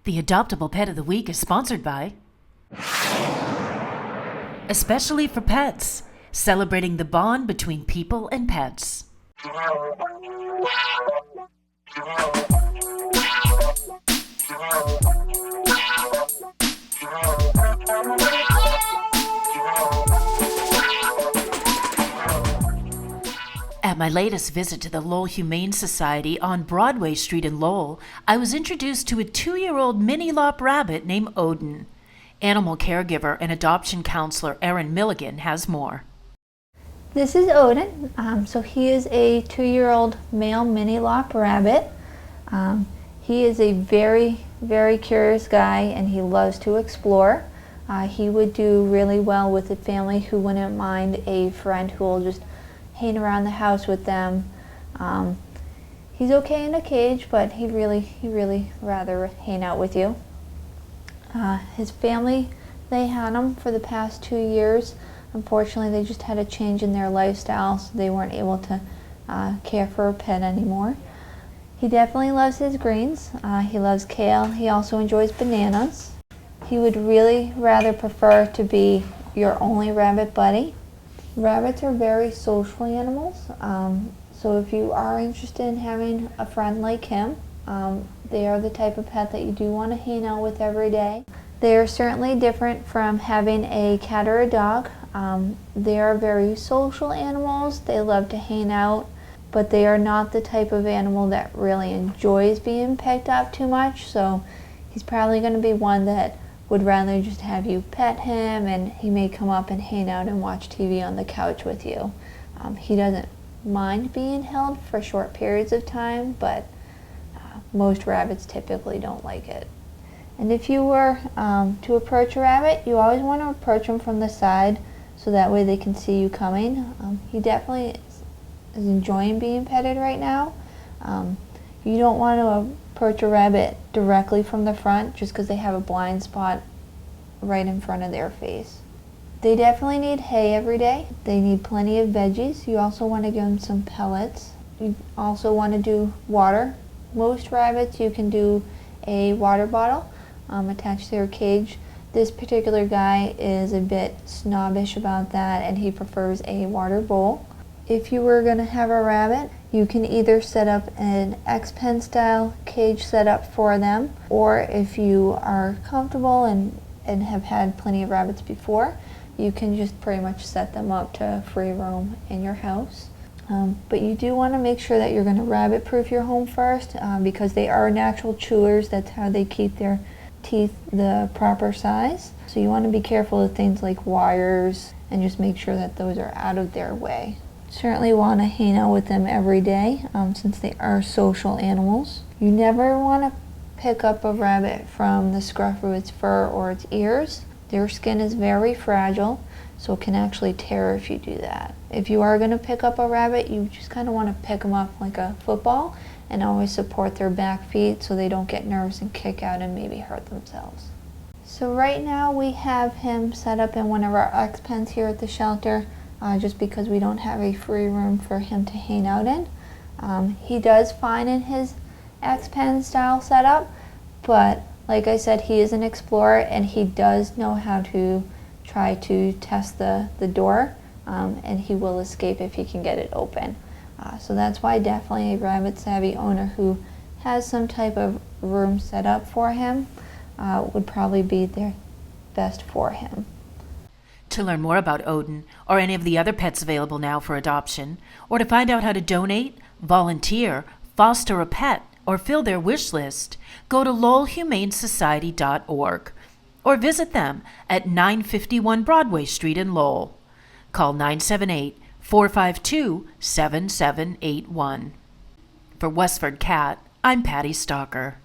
The Adoptable Pet of the Week is sponsored by Especially for Pets, celebrating the bond between people and pets. At my latest visit to the Lowell Humane Society on Broadway Street in Lowell, I was introduced to a 2-year-old mini-lop rabbit named Odin. Animal caregiver and adoption counselor Erin Milligan has more. This is Odin. So he is a 2-year-old male mini-lop rabbit. He is a very, very curious guy, and he loves to explore. He would do really well with a family who wouldn't mind a friend who will just hang around the house with them. He's okay in a cage, but he'd really rather hang out with you. His family, they had him for the past 2 years. Unfortunately, they just had a change in their lifestyle, so they weren't able to care for a pet anymore. He definitely loves his greens. He loves kale. He also enjoys bananas. He would really rather prefer to be your only rabbit buddy. Rabbits are very social animals, so if you are interested in having a friend like him, they are the type of pet that you do want to hang out with every day. They are certainly different from having a cat or a dog. They are very social animals. They love to hang out, but they are not the type of animal that really enjoys being picked up too much, so he's probably going to be one that would rather just have you pet him, and he may come up and hang out and watch TV on the couch with you. He doesn't mind being held for short periods of time, but most rabbits typically don't like it. And if you were to approach a rabbit, you always want to approach them from the side so that way they can see you coming. He definitely is enjoying being petted right now. You don't want to approach a rabbit directly from the front just because they have a blind spot right in front of their face. They definitely need hay every day. They need plenty of veggies. You also want to give them some pellets. You also want to do water. Most rabbits you can do a water bottle attached to their cage. This particular guy is a bit snobbish about that, and he prefers a water bowl. If you were going to have a rabbit, you can either set up an X-pen style cage setup for them, or if you are comfortable and have had plenty of rabbits before, you can just pretty much set them up to free roam in your house. But you do want to make sure that you're going to rabbit proof your home first, because they are natural chewers. That's how they keep their teeth the proper size. So you want to be careful of things like wires and just make sure that those are out of their way. Certainly want to hang out with them every day, since they are social animals. You never want to pick up a rabbit from the scruff of its fur or its ears. Their skin is very fragile, so it can actually tear if you do that. If you are going to pick up a rabbit, you just kind of want to pick them up like a football and always support their back feet so they don't get nervous and kick out and maybe hurt themselves. So right now we have him set up in one of our X-pens here at the shelter, just because we don't have a free room for him to hang out in. He does fine in his X-pen style setup, but like I said, he is an explorer and he does know how to try to test the door, and he will escape if he can get it open. So that's why definitely a rabbit savvy owner who has some type of room set up for him would probably be their best for him. To learn more about Odin or any of the other pets available now for adoption, or to find out how to donate, volunteer, foster a pet, or fill their wish list, go to lowellhumanesociety.org or visit them at 951 Broadway Street in Lowell. Call 978-452-7781. For Westford Cat, I'm Patty Stalker.